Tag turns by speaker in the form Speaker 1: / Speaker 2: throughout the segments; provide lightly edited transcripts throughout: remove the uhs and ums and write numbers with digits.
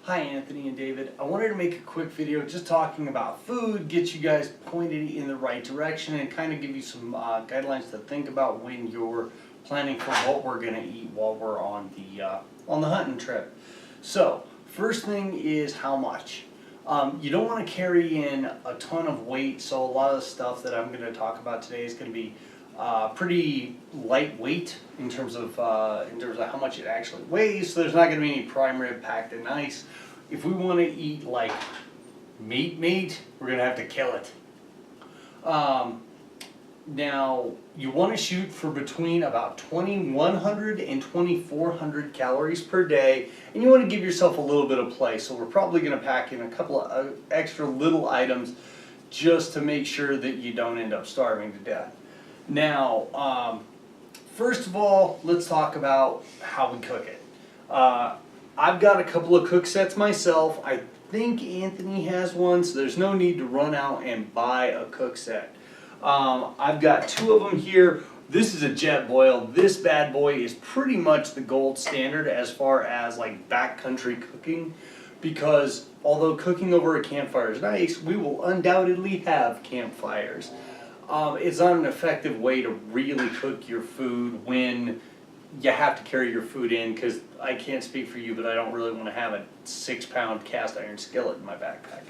Speaker 1: Hi Anthony and David. I wanted to make a quick video just talking about food, get you guys pointed in the right direction and kind of give you some guidelines to think about when you're planning for what we're going to eat while we're on the hunting trip. So first thing is how much. You don't want to carry in a ton of weight, so a lot of the stuff that I'm going to talk about today is going to be pretty lightweight in terms of how much it actually weighs. So there's not going to be any prime rib packed in ice. If we want to eat like meat, we're going to have to kill it. Now you want to shoot for between about 2,100 and 2,400 calories per day, and you want to give yourself a little bit of play. So we're probably going to pack in a couple of extra little items just to make sure that you don't end up starving to death. Now, first of all, let's talk about how we cook it. I've got a couple of cook sets myself. I think Anthony has one, so there's no need to run out and buy a cook set. I've got two of them here. This is a Jetboil. This bad boy is pretty much the gold standard as far as like backcountry cooking, because although cooking over a campfire is nice, we will undoubtedly have campfires. It's not an effective way to really cook your food when you have to carry your food in, because I can't speak for you, but I don't really want to have a 6-pound cast iron skillet in my backpack.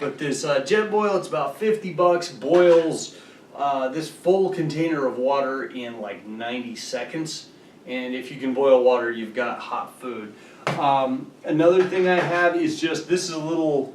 Speaker 1: But this Jetboil, it's about 50 bucks, boils this full container of water in like 90 seconds. And if you can boil water, you've got hot food. Another thing I have is just, this is a little,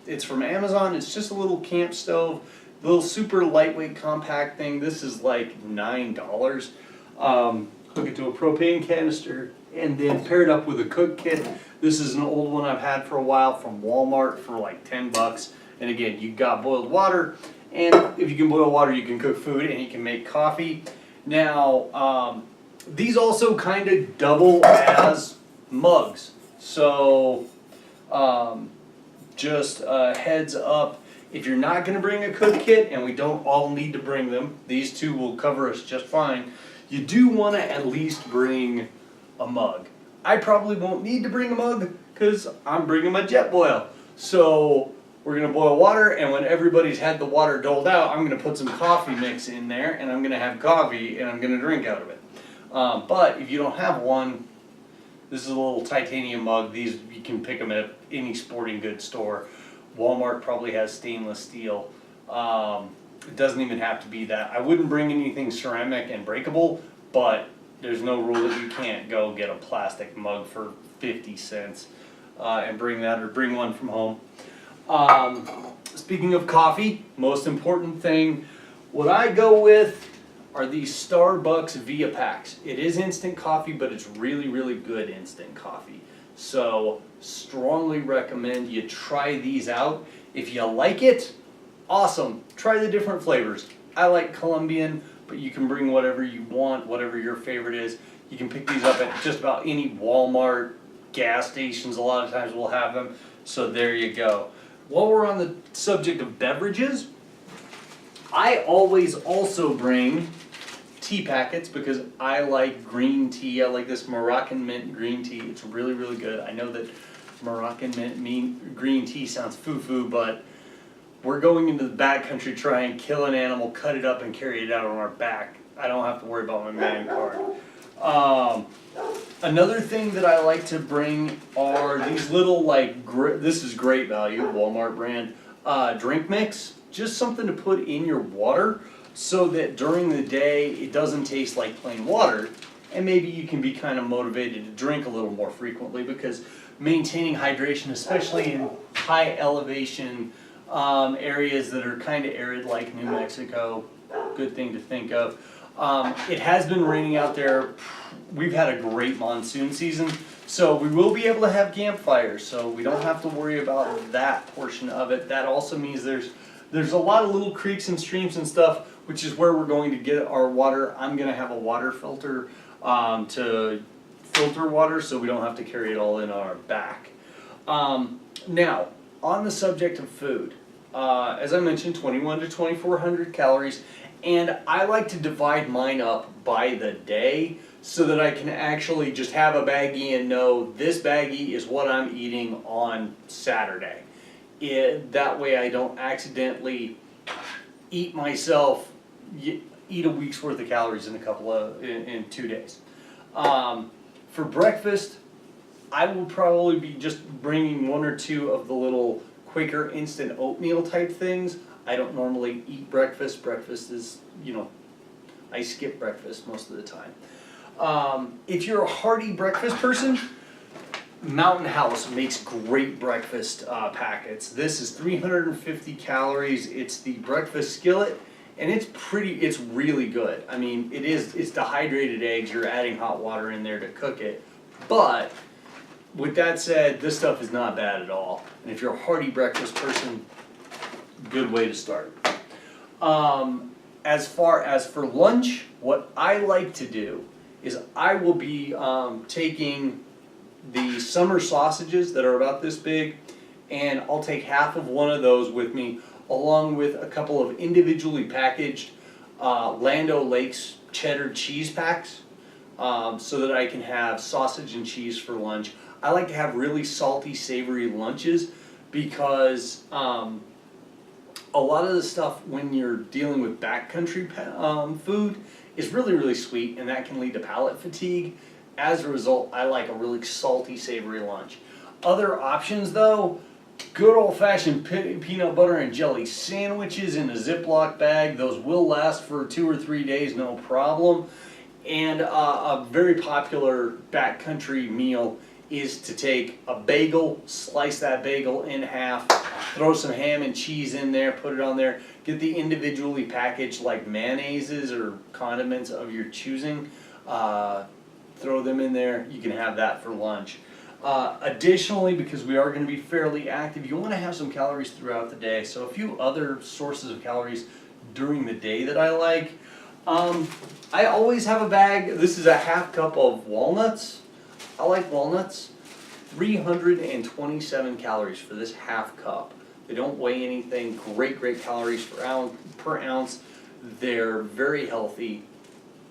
Speaker 1: it's from Amazon, it's just a little camp stove. Little super lightweight compact thing. This is like $9. Hook it to a propane canister and then pair it up with a cook kit. This is an old one I've had for a while from Walmart for like 10 bucks. And again, you got boiled water, and if you can boil water, you can cook food and you can make coffee. Now, these also kind of double as mugs. So, just heads up. If you're not going to bring a cook kit, and we don't all need to bring them, these two will cover us just fine, you do want to at least bring a mug. I probably won't need to bring a mug because I'm bringing my Jetboil. So we're going to boil water, and when everybody's had the water doled out, I'm going to put some coffee mix in there, and I'm going to have coffee, and I'm going to drink out of it. But if you don't have one, this is a little titanium mug. These, you can pick them at any sporting goods store. Walmart probably has stainless steel. It doesn't even have to be that. I wouldn't bring anything ceramic and breakable, but there's no rule that you can't go get a plastic mug for 50 cents and bring that, or bring one from home. Speaking of coffee, most important thing, what I go with are these Starbucks Via Packs. It is instant coffee, but it's really, really good instant coffee. So strongly recommend you try these out. If you like it, awesome. Try the different flavors. I like Colombian, but you can bring whatever you want, whatever your favorite is. You can pick these up at just about any Walmart, gas stations. A lot of times we'll have them. So there you go. While we're on the subject of beverages, I always also bring tea packets because I like green tea. I like this Moroccan mint green tea. It's really, really good. I know that Moroccan mint green tea sounds foo-foo, but we're going into the backcountry, try and kill an animal, cut it up, and carry it out on our back. I don't have to worry about my man card. Another thing that I like to bring are these little, like, this is great value, Walmart brand, drink mix. Just something to put in your water so that during the day it doesn't taste like plain water, and maybe you can be kind of motivated to drink a little more frequently, because maintaining hydration, especially in high elevation areas that are kind of arid like New Mexico, good thing to think of. It has been raining out there. We've had a great monsoon season, so we will be able to have campfires, so we don't have to worry about that portion of it. That also means there's a lot of little creeks and streams and stuff, which is where we're going to get our water. I'm going to have a water filter to filter water so we don't have to carry it all in our back. Now, on the subject of food, as I mentioned, 2,100 to 2,400 calories, and I like to divide mine up by the day so that I can actually just have a baggie and know this baggie is what I'm eating on Saturday. That way I don't accidentally eat myself, eat a week's worth of calories in 2 days. For breakfast, I will probably be just bringing 1 or 2 of the little Quaker instant oatmeal type things. I don't normally eat breakfast. Breakfast is, I skip breakfast most of the time. If you're a hearty breakfast person, Mountain House makes great breakfast packets. This is 350 calories. It's the breakfast skillet, and it's really good. I mean, it's dehydrated eggs. You're adding hot water in there to cook it. But with that said, this stuff is not bad at all. And if you're a hearty breakfast person, good way to start. As far as for lunch, what I like to do is I will be taking the summer sausages that are about this big, and I'll take half of one of those with me, along with a couple of individually packaged Land O'Lakes cheddar cheese packs, so that I can have sausage and cheese for lunch. I like to have really salty, savory lunches because a lot of the stuff when you're dealing with backcountry food is really, really sweet, and that can lead to palate fatigue. As a result, I like a really salty, savory lunch. Other options though, good old-fashioned peanut butter and jelly sandwiches in a Ziploc bag. Those will last for 2 or 3 days, no problem. And a very popular backcountry meal is to take a bagel, slice that bagel in half, throw some ham and cheese in there, put it on there, get the individually packaged like mayonnaises or condiments of your choosing, throw them in there. You can have that for lunch. Additionally, because we are going to be fairly active, you want to have some calories throughout the day. So a few other sources of calories during the day that I like. I always have a bag. This is a half cup of walnuts. I like walnuts. 327 calories for this half cup. They don't weigh anything. Great calories per ounce. They're very healthy.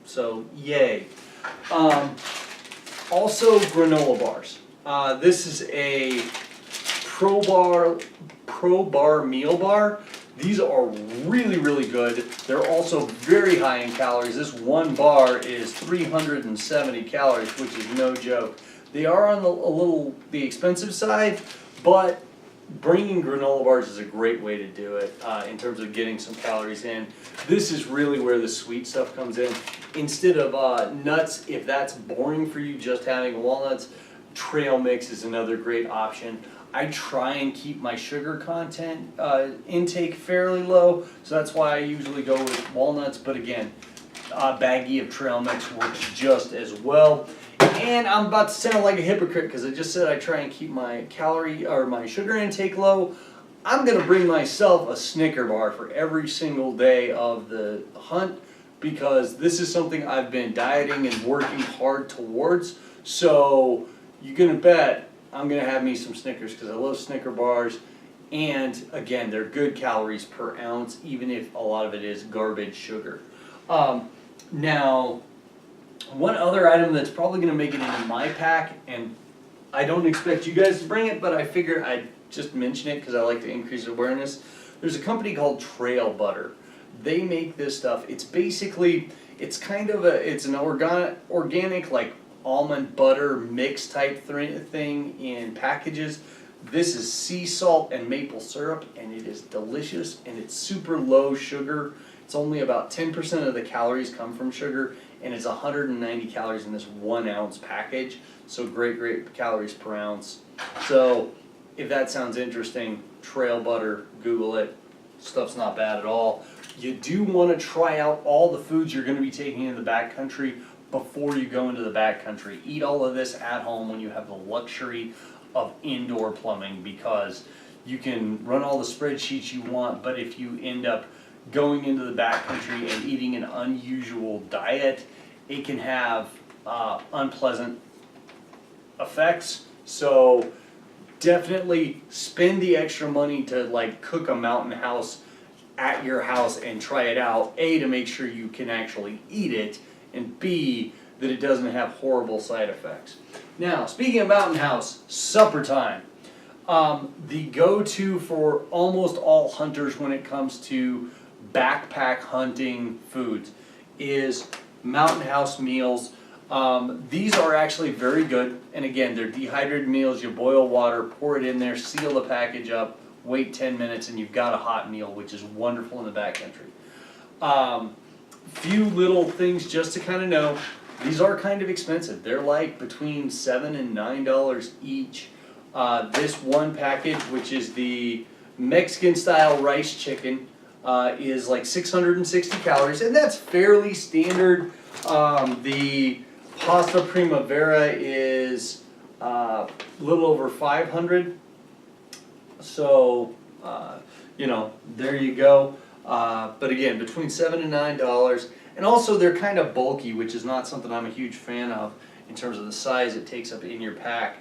Speaker 1: So yay. Also granola bars. This is a Pro Bar meal bar. These are really, really good. They're also very high in calories. This one bar is 370 calories, which is no joke. They are on the expensive side, but bringing granola bars is a great way to do it in terms of getting some calories in. This is really where the sweet stuff comes in. Instead of nuts, if that's boring for you, just having walnuts, trail mix is another great option. I try and keep my sugar content intake fairly low, so that's why I usually go with walnuts, but again, a baggie of trail mix works just as well. And I'm about to sound like a hypocrite because I just said I try and keep my my sugar intake low. I'm going to bring myself a Snicker bar for every single day of the hunt because this is something I've been dieting and working hard towards. So you're going to bet I'm going to have me some Snickers because I love Snicker bars. And again, they're good calories per ounce, even if a lot of it is garbage sugar. Now, one other item that's probably going to make it into my pack, and I don't expect you guys to bring it, but I figured I'd just mention it because I like to increase awareness. There's a company called Trail Butter. They make this stuff. It's basically, it's an organic like almond butter mix type thing in packages. This is sea salt and maple syrup, and it is delicious, and it's super low sugar. It's only about 10% of the calories come from sugar, and it's 190 calories in this 1 ounce package. So great calories per ounce. So if that sounds interesting, Trail Butter, Google it. Stuff's not bad at all. You do want to try out all the foods you're going to be taking into the backcountry before you go into the backcountry. Eat all of this at home when you have the luxury of indoor plumbing, because you can run all the spreadsheets you want, but if you end up going into the backcountry and eating an unusual diet, it can have unpleasant effects. So definitely spend the extra money to like cook a Mountain House at your house and try it out. A, to make sure you can actually eat it, and B, that it doesn't have horrible side effects. Now, speaking of Mountain House, supper time. The go-to for almost all hunters when it comes to backpack hunting foods is Mountain House meals. These are actually very good, and again, they're dehydrated meals. You boil water, pour it in there, seal the package up, wait 10 minutes, and you've got a hot meal, which is wonderful in the backcountry. Few little things just to kind of know. These are kind of expensive. They're like between $7 and $9 each. This one package, which is the Mexican style rice chicken, is like 660 calories, and that's fairly standard. The pasta primavera is a little over 500. So, there you go. But again, between $7 and $9. And also they're kind of bulky, which is not something I'm a huge fan of in terms of the size it takes up in your pack.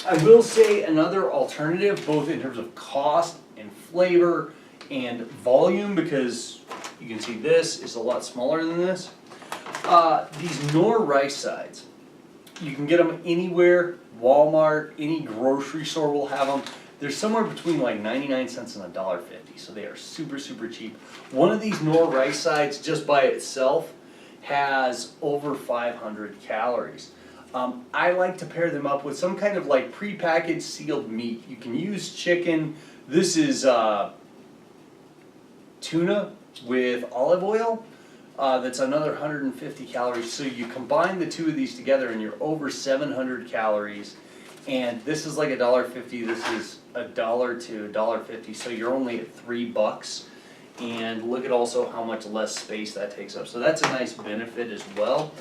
Speaker 1: I will say another alternative, both in terms of cost and flavor and volume, because you can see this is a lot smaller than this. These Knorr rice sides, you can get them anywhere. Walmart, any grocery store will have them. They're somewhere between like 99 cents and $1.50, so they are super, super cheap. One of these Knorr rice sides, just by itself, has over 500 calories. I like to pair them up with some kind of like prepackaged sealed meat. You can use chicken. This is tuna with olive oil. That's another 150 calories. So you combine the two of these together and you're over 700 calories. And this is like $1.50. This is $1 to $1.50. So you're only at $3. And look at also how much less space that takes up. So that's a nice benefit as well.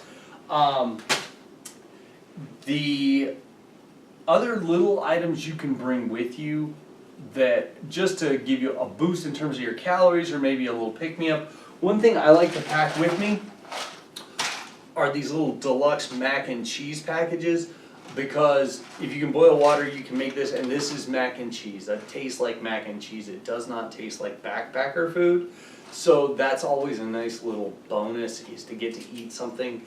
Speaker 1: The other little items you can bring with you that just to give you a boost in terms of your calories or maybe a little pick-me-up. One thing I like to pack with me are these little deluxe mac and cheese packages, because if you can boil water, you can make this, and this is mac and cheese. That tastes like mac and cheese. It does not taste like backpacker food. So that's always a nice little bonus, is to get to eat something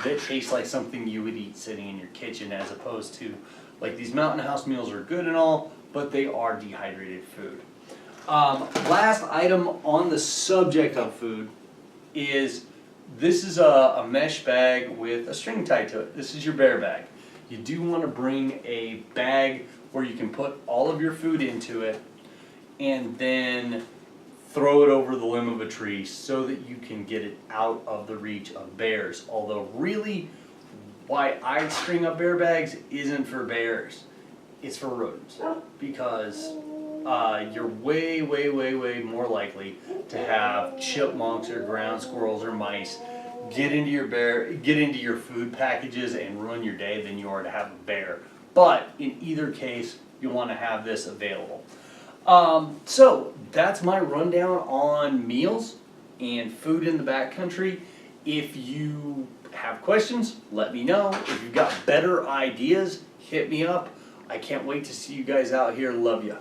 Speaker 1: that tastes like something you would eat sitting in your kitchen, as opposed to, like, these Mountain House meals are good and all, but they are dehydrated food. Last item on the subject of food is, this is a mesh bag with a string tied to it. This is your bear bag. You do want to bring a bag where you can put all of your food into it and then throw it over the limb of a tree so that you can get it out of the reach of bears. Although really, why I string up bear bags isn't for bears. It's for rodents, because you're way, way, way, way more likely to have chipmunks or ground squirrels or mice get into your food packages and ruin your day than you are to have a bear. But in either case, you want to have this available. So that's my rundown on meals and food in the backcountry. If you have questions, let me know. If you've got better ideas, hit me up. I can't wait to see you guys out here. Love ya.